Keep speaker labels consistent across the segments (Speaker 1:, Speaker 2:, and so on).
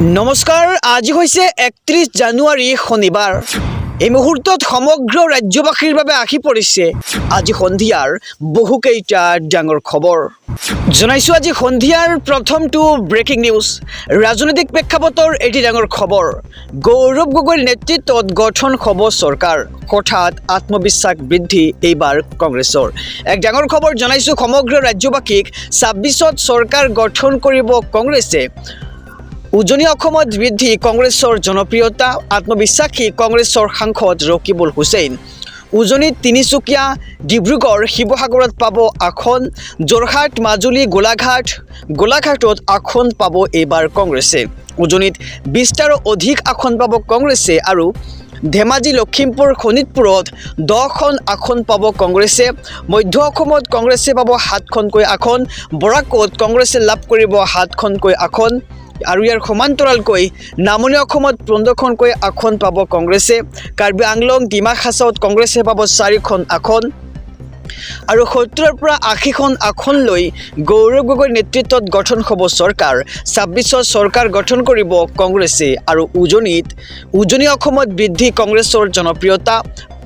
Speaker 1: নমস্কাৰ, আজি হৈছে ৩১ জানুৱাৰী শনিবাৰ। এই মুহূৰ্তত সমগ্ৰ ৰাজ্যবাসীৰ বাবে আহি পৰিছে আজি সন্ধিয়াৰ বহুকেইটা ডাঙৰ খবৰ। জনাইছো আজি সন্ধিয়াৰ প্ৰথমটো ব্ৰেকিং নিউজ। ৰাজনৈতিক প্ৰেক্ষাপটৰ এটি ডাঙৰ খবৰ। গৌৰৱ গগৈৰ নেতৃত্বত গঠন হ'ব চৰকাৰ, হঠাৎ আত্মবিশ্বাস বৃদ্ধি এইবাৰ কংগ্ৰেছৰ। এক ডাঙৰ খবৰ জনাইছো সমগ্ৰ ৰাজ্যবাসীক। ২৬ত চৰকাৰ গঠন কৰিব কংগ্ৰেছে। উজনি অসমত বৃদ্ধি কংগ্ৰেছৰ জনপ্ৰিয়তা, আত্মবিশ্বাসী কংগ্ৰেছৰ সাংসদ ৰকিবুল হুছেইন। উজনিত তিনিচুকীয়া, ডিব্ৰুগড়, শিৱসাগৰত পাব আসন, যোৰহাট, মাজুলী, গোলাঘাটত আসন পাব এইবাৰ কংগ্ৰেছে। উজনিত ২০টাৰো অধিক আসন পাব কংগ্ৰেছে আৰু ধেমাজি, লখিমপুৰ, শোণিতপুৰত 10খন আসন পাব কংগ্ৰেছে। মধ্য অসমত কংগ্ৰেছে পাব 7খনকৈ আসন, বৰাকত কংগ্ৰেছে লাভ কৰিব 7খনকৈ আসন আৰু ইয়াৰ সমান্তৰালকৈ নামনি অসমত 15খনকৈ আসন পাব কংগ্ৰেছে। কাৰ্বি আংলং, ডিমা হাছাওত কংগ্ৰেছে পাব 4খন আসন আৰু 70ৰ পৰা 80খন আসন লৈ গৌৰৱ গগৈৰ নেতৃত্বত গঠন হ'ব চৰকাৰ। ২৬ত চৰকাৰ গঠন কৰিব কংগ্ৰেছে আৰু উজনি অসমত বৃদ্ধি কংগ্ৰেছৰ জনপ্ৰিয়তা,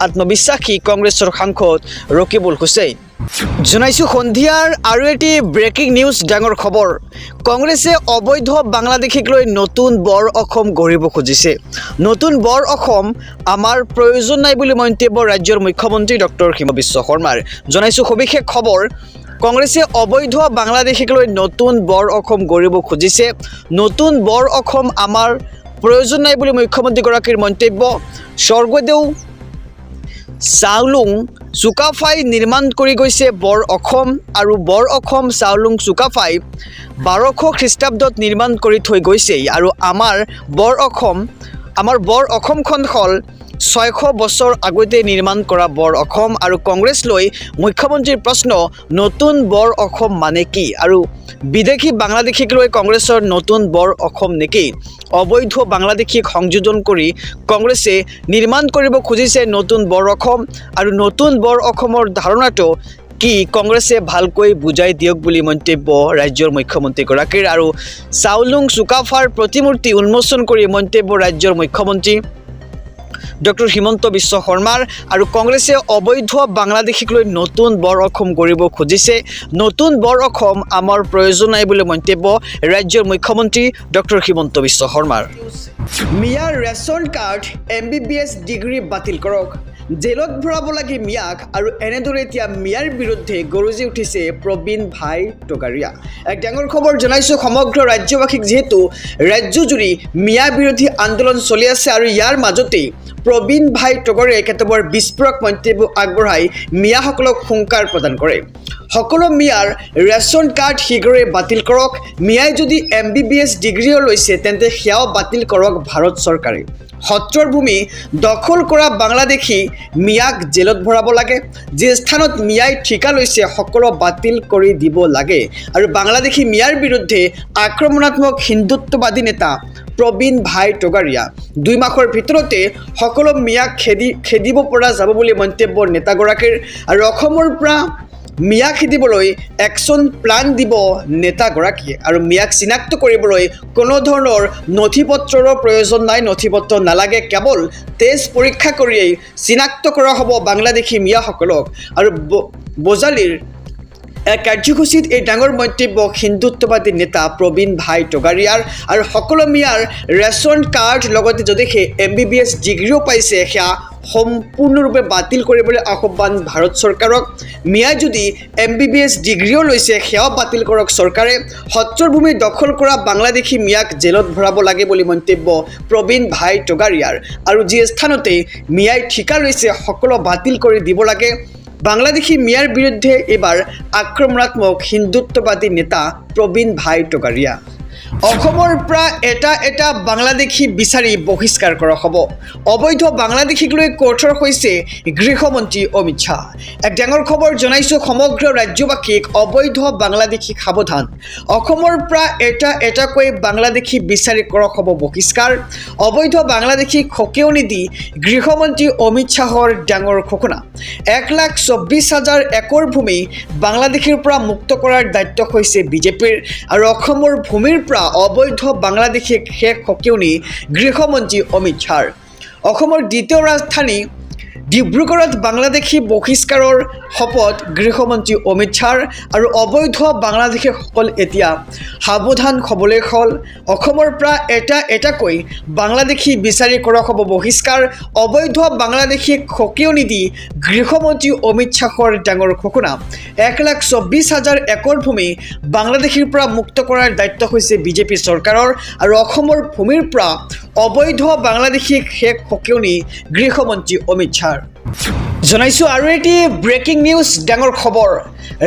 Speaker 1: আত্মবিশ্বাসী কংগ্ৰেছৰ সাংসদ ৰকিবুল হুছেইন। জনাইছো সন্ধিয়াৰ আৰু এটি ব্ৰেকিং নিউজ ডাঙৰ খবৰ। কংগ্ৰেছে অবৈধ বাংলাদেশীক লৈ নতুন বৰ অসম গঢ়িব খুজিছে। নতুন বৰ অসম আমাৰ প্ৰয়োজন নাই বুলি মন্তব্য ৰাজ্যৰ মুখ্যমন্ত্ৰী ডক্টৰ হিমন্ত বিশ্ব শৰ্মাৰ। জনাইছো সবিশেষ খবৰ। কংগ্ৰেছে অবৈধ বাংলাদেশীক লৈ নতুন বৰ অসম গঢ়িব খুজিছে। নতুন বৰ অসম আমাৰ প্ৰয়োজন নাই বুলি মুখ্যমন্ত্ৰীগৰাকীৰ মন্তব্য। স্বৰ্গদেউ চাওলুং চুকাফাই নিৰ্মাণ কৰি গৈছে বৰ অসম আৰু বৰ অসম চাওলুং চুকাফাই 1200 খ্ৰীষ্টাব্দত নিৰ্মাণ কৰি থৈ গৈছেই আৰু আমাৰ বৰ অসমখন হ'ল 600 বছৰ আগতে নিৰ্মাণ কৰা বৰ অসম। আৰু কংগ্ৰেছ লৈ মুখ্যমন্ত্ৰীৰ প্ৰশ্ন, নতুন বৰ অসম মানে কি আৰু বিদেশী বাংলাদেশীক লৈ কংগ্ৰেছৰ নতুন বৰ অসম নেকি? অবৈধ বাংলাদেশীক সংযোজন কৰি কংগ্ৰেছে নিৰ্মাণ কৰিব খুজিছে নতুন বৰ অসম আৰু নতুন বৰ অসমৰ ধাৰণাটো কি কংগ্ৰেছে ভালকৈ বুজাই দিয়ক বুলি মন্তব্য ৰাজ্যৰ মুখ্যমন্ত্ৰীগৰাকীৰ। আৰু চাওলুং চুকাফাৰ প্ৰতিমূৰ্তি উন্মোচন কৰি মন্তব্য ৰাজ্যৰ মুখ্যমন্ত্ৰী ডক্টৰ হিমন্ত বিশ্ব শৰ্মাৰ। আৰু কংগ্ৰেছে অবৈধ বাংলাদেশীক লৈ নতুন বৰ অসম গঢ়িব খুজিছে। নতুন বৰ অসম আমাৰ প্ৰয়োজন নাই বুলি মন্তব্য ৰাজ্যৰ মুখ্যমন্ত্ৰী ডক্টৰ হিমন্ত বিশ্ব শৰ্মাৰ। মিয়াৰ ৰেচন কাৰ্ড, MBBS ডিগ্ৰী বাতিল কৰক, জেলত ভৰাব লাগে মিয়াক। আৰু এনেদৰে এতিয়া মিয়াৰ বিৰুদ্ধে গৰজি উঠিছে প্ৰবীণ ভাই টগাৰীয়া। এক ডাঙৰ খবৰ জনাইছোঁ সমগ্ৰ ৰাজ্যবাসীক। যিহেতু ৰাজ্যজুৰি মিয়া বিৰোধী আন্দোলন চলি আছে আৰু ইয়াৰ মাজতেই প্ৰবীণ ভাই টগৰীয়াই কেতবোৰ বিস্ফোৰক মন্তব্য আগবঢ়াই মিয়াসকলক হুংকাৰ প্ৰদান কৰে। সকলো মিয়াৰ ৰেচন কাৰ্ড শীঘ্ৰে বাতিল কৰক। মিয়াই যদি MBBS ডিগ্ৰীও লৈছে তেন্তে সেয়াও বাতিল কৰক ভাৰত চৰকাৰে। সত্ৰৰ ভূমি দখল কৰা বাংলাদেশী মিয়াক জেলত ভৰাব লাগে। যি স্থানত মিয়াই ঠিকা লৈছে সকলো বাতিল কৰি দিব লাগে। আৰু বাংলাদেশী মিয়াৰ বিৰুদ্ধে আক্ৰমণাত্মক হিন্দুত্ববাদী নেতা প্ৰবীণ ভাই টগাৰীয়া 2 মাহৰ ভিতৰতে সকলো মিয়াক খেদিব পৰা যাব বুলি মন্তব্য নেতাগৰাকীৰ। আৰু অসমৰ পৰা মিয়া খেদিবলৈ একশ্যন প্লান দিব নেতাগৰাকীয়ে। আৰু মিয়াক চিনাক্ত কৰিবলৈ কোনো ধৰণৰ নথি পত্ৰৰো প্ৰয়োজন নাই, নথি পত্ৰ নালাগে, কেৱল তেজ পৰীক্ষা কৰিয়েই চিনাক্ত কৰা হ'ব বাংলাদেশী মিয়াসকলক। আৰু বজালীৰ এক কাৰ্যসূচীত এই ডাঙৰ মন্তব্য হিন্দুত্ববাদী নেতা প্ৰবীণ ভাই টগাৰীয়াৰ। আৰু সকলো মিয়াৰ ৰেচন কাৰ্ড লগতে যদি সেই MBBS ডিগ্ৰীও পাইছে সেয়া সম্পূৰ্ণৰূপে বাতিল কৰিবলৈ আহ্বান ভাৰত চৰকাৰক। মিয়াই যদি MBBS ডিগ্ৰীও লৈছে সেয়াও বাতিল কৰক চৰকাৰে। সত্ৰৰ ভূমি দখল কৰা বাংলাদেশী মিয়াক জেলত ভৰাব লাগে বুলি মন্তব্য প্ৰবীণ ভাই টগাৰীয়াৰ। আৰু যি স্থানতে মিয়াই ঠিকা লৈছে সকলো বাতিল কৰি দিব লাগে। বাংলাদেশী মিয়াৰ বিৰুদ্ধে এইবাৰ আক্ৰমণাত্মক হিন্দুত্ববাদী নেতা প্ৰবীণ ভাই টগাৰীয়া। অসমৰ পৰা এটা বাংলাদেশী বিচাৰি বহিষ্কাৰ কৰা হ'ব। অবৈধ বাংলাদেশীক লৈ কঠোৰ হৈছে গৃহমন্ত্ৰী অমিত শ্বাহ। এক ডাঙৰ খবৰ জনাইছোঁ সমগ্ৰ ৰাজ্যবাসীক। অবৈধ বাংলাদেশী সাৱধান। অসমৰ পৰা এটাকৈ বাংলাদেশী বিচাৰি কৰা হ'ব বহিষ্কাৰ। অবৈধ বাংলাদেশীক সকেও নিদি গৃহমন্ত্ৰী অমিত শ্বাহৰ ডাঙৰ ঘোষণা। 1,24,000 একৰ ভূমি বাংলাদেশীৰ পৰা মুক্ত কৰাৰ দায়িত্ব হৈছে বিজেপিৰ। আৰু অসমৰ ভূমিৰ পৰা পৰা অবৈধ বাংলাদেশীক শেষ সকিয়নি গৃহমন্ত্ৰী অমিত শ্বাহ অসমৰ দ্বিতীয় ৰাজধানী ডিব্ৰুগড়ত বাংলাদেশী বহিষ্কাৰৰ শপত গৃহমন্ত্ৰী অমিত শ্বাহ আৰু অবৈধ বাংলাদেশীসকল এতিয়া সাৱধান হ'বলৈ হ'ল অসমৰ পৰা এটাকৈ বাংলাদেশী বিচাৰি কৰা হ'ব বহিষ্কাৰ অবৈধ বাংলাদেশীক সকিয়নি দি গৃহমন্ত্ৰী অমিত শ্বাহৰ ডাঙৰ ঘোষণা 1,24,000 একৰ ভূমি বাংলাদেশীৰ পৰা মুক্ত কৰাৰ দায়িত্ব হৈছে বিজেপি চৰকাৰৰ আৰু অসমৰ ভূমিৰ পৰা অবৈধ বাংলাদেশীক শেষ সকিয়নি গৃহমন্ত্ৰী অমিত শ্বাহ জনাইছোঁ আৰু এটি ব্ৰেকিং নিউজ ডাঙৰ খবৰ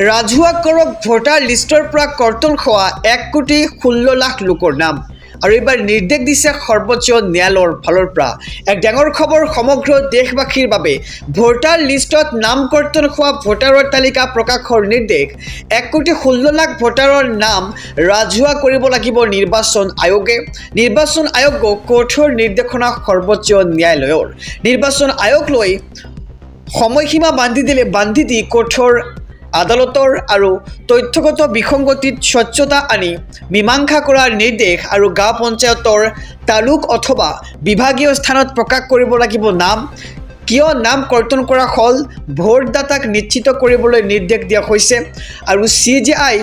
Speaker 1: ৰাজহুৱা কৰক ভোটাৰ লিষ্টৰ পৰা কৰ্তন হোৱা 1,16,00,000 লোকৰ নাম আৰু এইবাৰ নিৰ্দেশ দিছে সৰ্বোচ্চ ন্যায়ালয়ৰ ফালৰ পৰা এক ডাঙৰ খবৰ সমগ্ৰ দেশবাসীৰ বাবে ভোটাৰ লিষ্টত নাম কৰ্তন হোৱা ভোটাৰৰ তালিকা প্ৰকাশৰ নিৰ্দেশ 1,16,00,000 ভোটাৰৰ নাম ৰাজহুৱা কৰিব লাগিব নিৰ্বাচন আয়োগক কঠোৰ নিৰ্দেশনা সৰ্বোচ্চ ন্যায়ালয়ৰ নিৰ্বাচন আয়োগলৈ সময়সীমা বান্ধি দি কঠোৰ আদালতৰ আৰু তথ্যগত বিসংগতিত স্বচ্ছতা আনি মীমাংসা কৰাৰ নিৰ্দেশ আৰু গাঁও পঞ্চায়তৰ তালুক অথবা বিভাগীয় স্থানত প্ৰকাশ কৰিব লাগিব নাম কিয় নাম কৰ্তন কৰা হ'ল ভোটদাতাক নিশ্চিত কৰিবলৈ নিৰ্দেশ দিয়া হৈছে আৰু CJI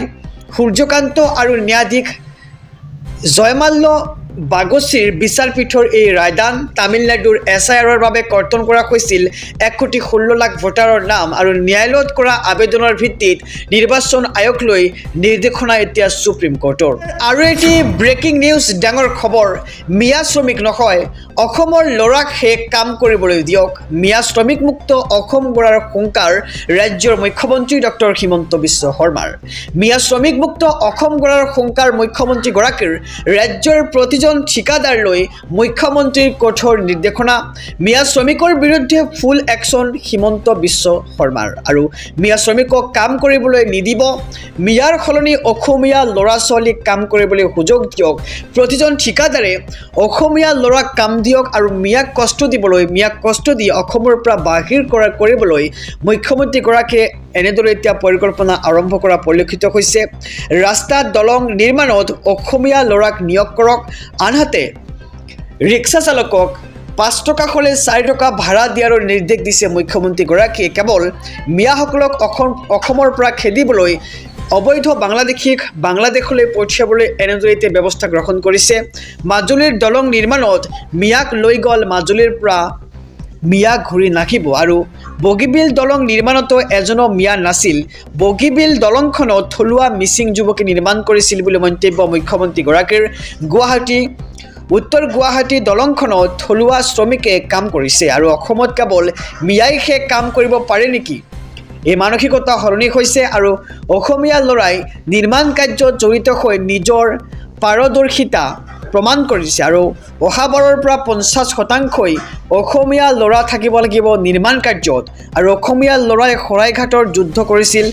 Speaker 1: সূৰ্যকান্ত আৰু ন্যায়াধীশ জয়মাল্য বাগচীৰ বিচাৰপীঠৰ এই ৰায়দান তামিলনাডুৰ SIRৰ বাবে কৰ্তন কৰা হৈছিল 1,16,00,000 ভোটাৰৰ নাম আৰু ন্যায়ালয়ত কৰা আবেদনৰ ভিত্তিত নিৰ্বাচন আয়োগলৈ নিৰ্দেশনা এতিয়া সুপ্ৰিম কোৰ্টৰ আৰু এটি ব্ৰেকিং নিউজ ডাঙৰ খবৰ মিয়া শ্ৰমিক নহয় অসমৰ ল'ৰাক শেষ কাম কৰিবলৈ দিয়ক মিয়া শ্ৰমিক মুক্ত অসম গঢ়াৰ হুংকাৰ ৰাজ্যৰ মুখ্যমন্ত্ৰী ডক্টৰ হিমন্ত বিশ্ব শৰ্মাৰ মিয়া শ্ৰমিক মুক্ত অসম গঢ়াৰ হুংকাৰ মুখ্যমন্ত্ৰীগৰাকীৰ ৰাজ্যৰ প্ৰতিজন ঠিকাদাৰলৈ মুখ্যমন্ত্ৰীৰ কঠোৰ নিৰ্দেশনা মিয়া শ্ৰমিকৰ বিৰুদ্ধে ফুল একশ্যন হিমন্ত বিশ্ব শৰ্মাৰ আৰু মিয়া শ্ৰমিকক কাম কৰিবলৈ নিদিব মিয়াৰ সলনি অসমীয়া ল'ৰা ছোৱালীক কাম কৰিবলৈ সুযোগ দিয়ক প্ৰতিজন ঠিকাদাৰে অসমীয়া ল'ৰাক কাম দিয়ক আৰু মিয়াক কষ্ট দি অসমৰ পৰা বাহিৰ কৰিবলৈ মুখ্যমন্ত্ৰীগৰাকীয়ে এনেদৰে এতিয়া পৰিকল্পনা আৰম্ভ কৰা পৰিলক্ষিত হৈছে ৰাস্তা দলং নিৰ্মাণত অসমীয়া ল'ৰাক নিয়োগ কৰক আনহাতে ৰিক্সা চালকক 5 টকা হ'লে 4 টকা ভাড়া দিয়াৰ নিৰ্দেশ দিছে মুখ্যমন্ত্ৰীগৰাকীয়ে কেৱল মিয়াসকলক অসমৰ পৰা খেদিবলৈ অবৈধ বাংলাদেশীক বাংলাদেশলৈ পঠিয়াবলৈ এনেদৰে ব্যৱস্থা গ্ৰহণ কৰিছে মাজুলীৰ দলং নিৰ্মাণত মিয়াক লৈ গ'ল মাজুলীৰ পৰা মিয়া ঘূৰি নাহিব আৰু বগীবিল দলং নিৰ্মাণতো এজনো মিয়া নাছিল বগীবিল দলংখনত থলুৱা মিচিং যুৱকে নিৰ্মাণ কৰিছিল বুলি মন্তব্য মুখ্যমন্ত্ৰীগৰাকীৰ উত্তৰ গুৱাহাটী দলংখনত থলুৱা শ্ৰমিকে কাম কৰিছে আৰু অসমত কেৱল মিয়াই শেষ কাম কৰিব পাৰে নেকি এই মানসিকতা সলনি হৈছে আৰু অসমীয়া ল'ৰাই নিৰ্মাণ কাৰ্যত জড়িত হৈ নিজৰ পাৰদৰ্শিতা প্ৰমাণ কৰিছে আৰু অহাবাৰৰ পৰা 50% অসমীয়া ল'ৰা থাকিব লাগিব নিৰ্মাণ কাৰ্যত আৰু অসমীয়া ল'ৰাই শৰাইঘাটৰ যুদ্ধ কৰিছিল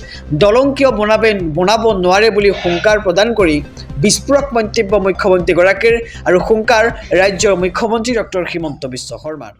Speaker 1: দলং কিয় বনাব নোৱাৰে বুলি হুংকাৰ প্ৰদান কৰি বিস্ফোৰক মন্তব্য মুখ্যমন্ত্ৰীগৰাকীৰ আৰু হুংকাৰ ৰাজ্যৰ মুখ্যমন্ত্ৰী ডক্টৰ হিমন্ত বিশ্ব শৰ্মাৰ